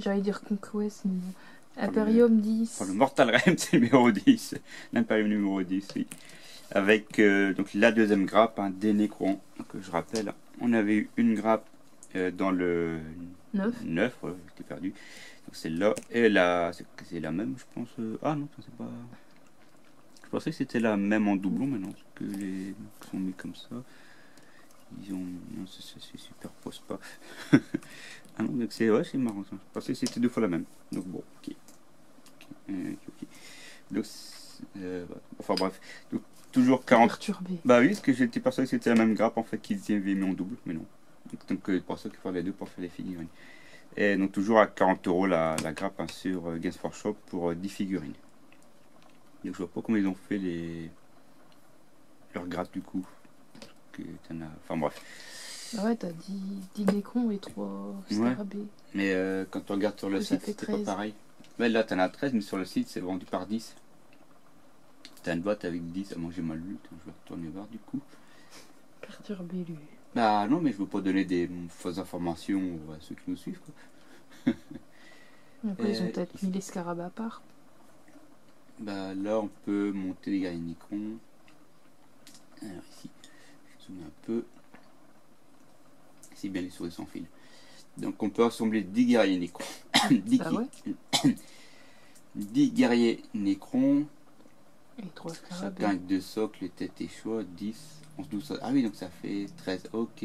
j'allais dire Conquest, mais non. Imperium 10. Pour le Mortal Realm, c'est le numéro 10. L'Imperium numéro 10, oui. Avec donc la deuxième grappe, hein, des Necrons. Donc je rappelle, on avait eu une grappe dans le 9, ouais, j'étais perdu. Donc c'est là, et là, c'est la même, je pense. Ah non, c'est pas. Je pensais que c'était la même en doublon, mais non, parce que les sont mis comme ça. Ils ont. Non, ça se superpose pas. Ah non, donc c'est marrant ça. Je pensais que c'était deux fois la même. Donc bon, ok. Ok. Donc, enfin bref. Donc, toujours 40. Perturbé. Bah oui, parce que j'étais persuadé que c'était la même grappe en fait qu'ils avaient mis en double, mais non. Donc pour ça qu'il faut les deux pour faire les figurines. Et donc toujours à 40 € la grappe, hein, sur Games Workshop pour 10 figurines. Donc je vois pas comment ils ont fait leurs grappes du coup. Enfin bref. Ah ouais, t'as 10 Necrons et 3 scarabées. Ouais. Mais quand on regarde sur le site, c'est pas pareil. Mais là t'en as 13, mais sur le site c'est vendu par 10. T'as une boîte avec 10, ah moi j'ai mal lu, je vais retourner voir du coup. Perturbé lui. Bah non, mais je veux pas donner des fausses informations à ceux qui nous suivent quoi. Après ils ont peut-être mis les scarabées à part. Bah là on peut monter les guerriers Necrons. Alors ici, je zoome un peu. C'est bien les souris sans fil. Donc on peut assembler 10 guerriers Necrons. 10, Ah ouais 10 guerriers Necrons. Et 3 scarabées. Chacun avec 2 socles, les têtes et choix, 10, 11, 12. Ah oui, donc ça fait 13. Ok.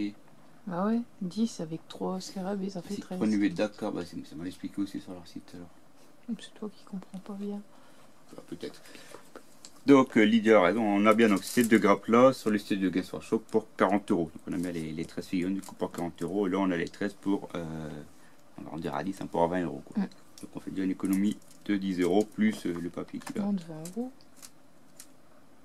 Ah ouais, 10 avec 3 scarabées, ça fait 13. D'accord, bah c'est mal expliqué aussi sur leur site alors. C'est toi qui comprends pas bien. Bah, peut-être. Donc Lydia a raison, on a bien donc ces deux grappes là sur le site de Games Workshop pour 40 €. Donc on a bien les 13 figurines du coup pour 40 €. Et là on a les 13 pour, on va en dire à 10, hein, pour 20 € quoi. Donc on fait déjà une économie de 10 € plus le papier qui va. Non, de 20 €.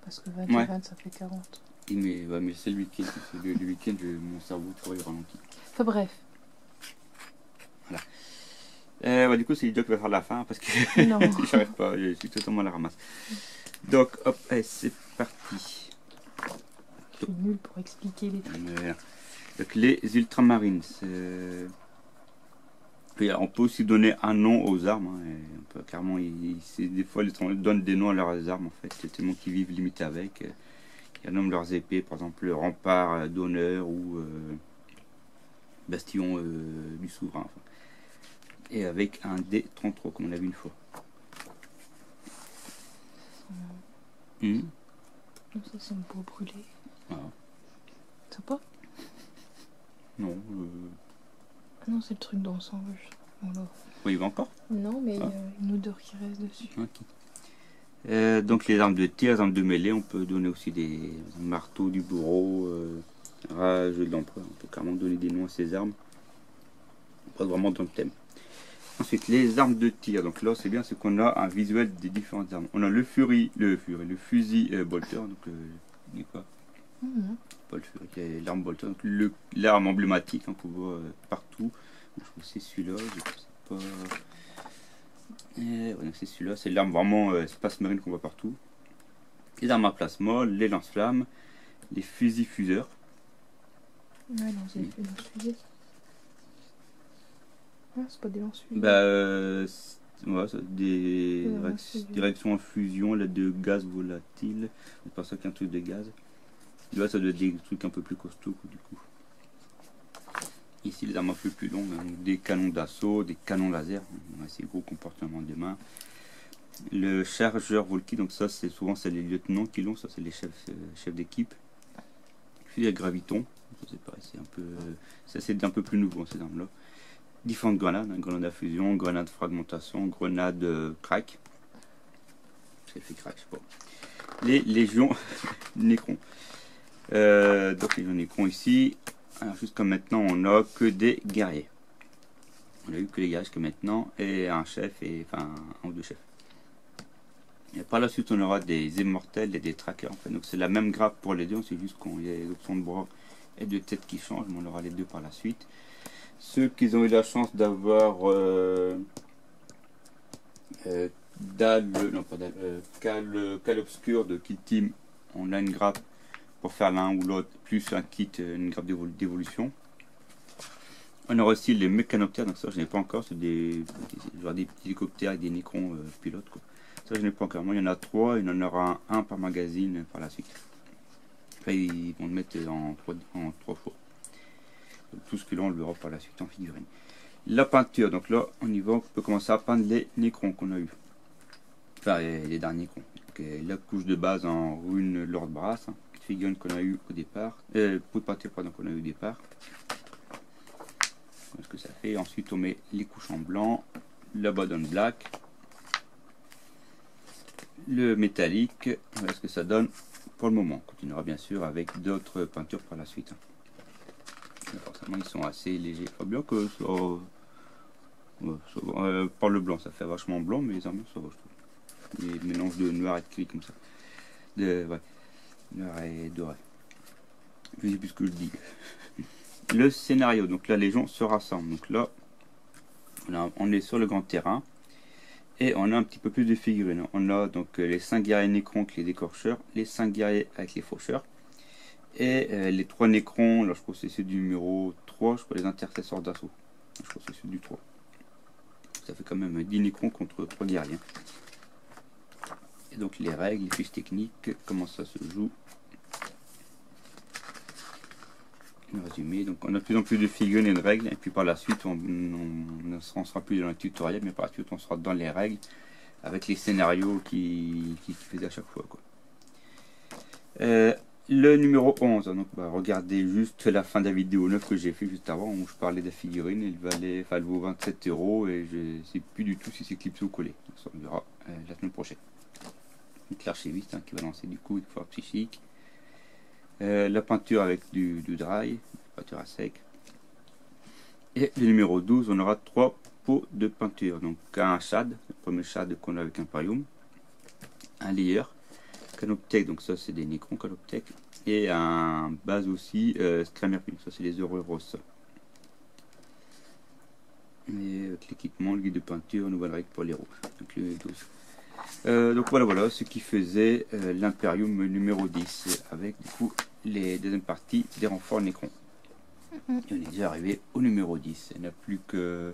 Parce que 20 Ouais. et 20 ça fait 40. Mais c'est le week-end, le week-end mon cerveau toujours il ralentit. Enfin bref. Voilà. Du coup c'est Lydia qui va faire la fin parce que Non. j'arrive pas, je suis totalement à la ramasse. Donc hop, allez, c'est parti. Je suis nulle pour expliquer les trucs. Donc les ultramarines, on peut aussi donner un nom aux armes, hein, et on peut carrément, des fois ils donnent des noms à leurs armes en fait, c'est tellement qu'ils vivent limite avec. Ils nomment leurs épées, par exemple le rempart d'honneur ou bastion du souverain. Enfin. Et avec un D33 comme on l'a vu une fois. Non, ça sent beau brûlé. Ah. Sympa. Non. Ah non, c'est le truc d'encens. Voilà. Oui, il va encore. Non, mais il y a une odeur qui reste dessus. Okay. Donc les armes de tir, les armes de mêlée, on peut donner aussi des marteaux du bourreau, rage de l'empereur. On peut carrément donner des noms à ces armes. On passe vraiment dans le thème. Ensuite, les armes de tir. Donc là, c'est bien, c'est qu'on a un visuel des différentes armes. On a le fusil bolter. Donc, quoi pas le fusil, l'arme bolter. Donc l'arme emblématique, hein, qu'on voit partout. Je crois que c'est celui-là. Je sais pas. Ouais, c'est celui-là. C'est l'arme vraiment space marine qu'on voit partout. Les armes à plasma, les lance-flammes, les fusils fuseurs. Ouais, non, c'est des lance-fusées. Ah, c'est pas des lance-fusées. Ouais, des réactions en fusion là, de gaz volatile. C'est pas ça qu'un truc de gaz. Là, ça doit être des trucs un peu plus costauds du coup. Ici, les armes un peu plus longues, hein, des canons d'assaut, des canons laser, assez gros comportement de main. Le chargeur Volky, donc ça, c'est souvent les lieutenants qui l'ont, ça c'est les chefs d'équipe. Puis il y a Graviton, c'est pareil, c'est un peu plus nouveau ces armes-là. Différentes grenades, hein, grenade à fusion, grenade fragmentation, grenade crack. Ça fait crack, je sais pas. Les légions Necrons. Donc les légions Necrons ici. Alors jusqu'à maintenant, on n'a que des guerriers. On a eu que les guerriers jusqu'à maintenant, et un chef, enfin un ou deux chefs. Et par la suite, on aura des immortels et des trackers. En fait. Donc c'est la même grappe pour les deux, c'est juste qu'il y a les options de bras et de tête qui changent, mais on aura les deux par la suite. Ceux qui ont eu la chance d'avoir Cal Obscur de Kit Team, on a une grappe pour faire l'un ou l'autre, plus un kit, une grappe d'évolution. On aura aussi les mécanoptères, donc ça je n'ai pas encore, c'est genre des petits hélicoptères avec des Necrons pilotes quoi. Ça je n'ai pas encore, moi il y en a 3, il y en aura un par magazine par la suite. Enfin ils vont le mettre en 3 fois. Donc, tout ce que là on le verra par la suite en figurine. La peinture, donc là on y va, on peut commencer à peindre les Necrons qu'on a eu. Enfin les derniers Necrons. Donc, la couche de base en rune Lord Brass, hein, figurine qu'on a eu au départ, pot de peinture pardon qu'on a eu au départ. Ce que ça fait. Ensuite on met les couches en blanc, la body black, le métallique, voilà ce que ça donne pour le moment. On continuera bien sûr avec d'autres peintures par la suite. Forcément ils sont assez légers, pas bien que ça, par le blanc ça fait vachement blanc, mais les armures ça va, je trouve. Les mélanges de noir et de gris comme ça, ouais, noir et doré, je sais plus ce que je dis. Le scénario, donc la Légion se rassemble. Donc là, on est sur le grand terrain et on a un petit peu plus de figurines. On a donc les 5 guerriers Necrons avec les décorcheurs, les 5 guerriers avec les faucheurs et les 3 Necrons. Là, je crois que c'est ceux du numéro 3, je crois les intercesseurs d'assaut. Je crois que c'est ceux du 3. Ça fait quand même 10 Necrons contre 3 guerriers. Et donc les règles, les fiches techniques, comment ça se joue. Résumé, donc on a de plus en plus de figurines et de règles, et puis par la suite on sera plus dans le tutoriel, mais par la suite on sera dans les règles avec les scénarios qui faisaient à chaque fois quoi. Le numéro 11, donc regardez juste la fin de la vidéo 9 que j'ai fait juste avant où je parlais de la figurine. Elle vaut 27 € et je ne sais plus du tout si c'est clipsé ou collé, donc ça on verra la semaine prochaine. Donc l'archiviste hein, qui va lancer du coup une fois psychique. La peinture avec du dry, peinture à sec. Et le numéro 12, on aura 3 pots de peinture. Donc un shad, le premier shad qu'on a avec Imperium, un layer, canoptech, donc ça c'est des Necrons canoptech, et un base aussi, Scramerpin, ça c'est les Euros. Et l'équipement, le guide de peinture, nouvelle règle pour les roues, donc le 12. Donc voilà ce qui faisait l'Imperium numéro 10 avec du coup les deuxièmes parties des renforts Necrons. Et on est déjà arrivé au numéro 10. Il n'y en a plus que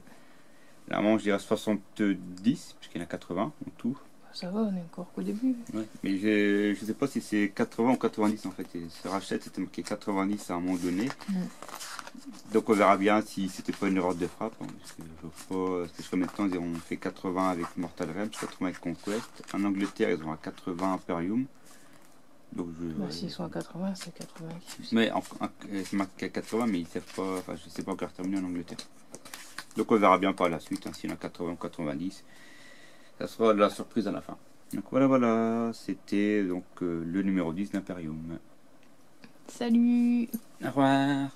normalement je dirais 70 puisqu'il y en a 80 en tout. Ça va, on est encore qu'au début. Ouais, mais je sais pas si c'est 80 ou 90 en fait. Et sur Hachette c'était marqué 90 à un moment donné. Donc on verra bien si c'était pas une erreur de frappe, hein, parce que je vois pas, jusqu'à maintenant ils ont fait 80 avec Mortal Realms, 80 avec Conquest. En Angleterre ils ont à 80 Imperium. Donc s'ils sont à 80, c'est 80. Mais c'est marqué à 80, mais ils savent pas, enfin je sais pas encore terminé en Angleterre. Donc on verra bien par la suite, hein, s'il y en a 80 ou 90. Ça sera de la surprise à la fin. Donc voilà, c'était donc le numéro 10 d'Imperium. Salut! Au revoir!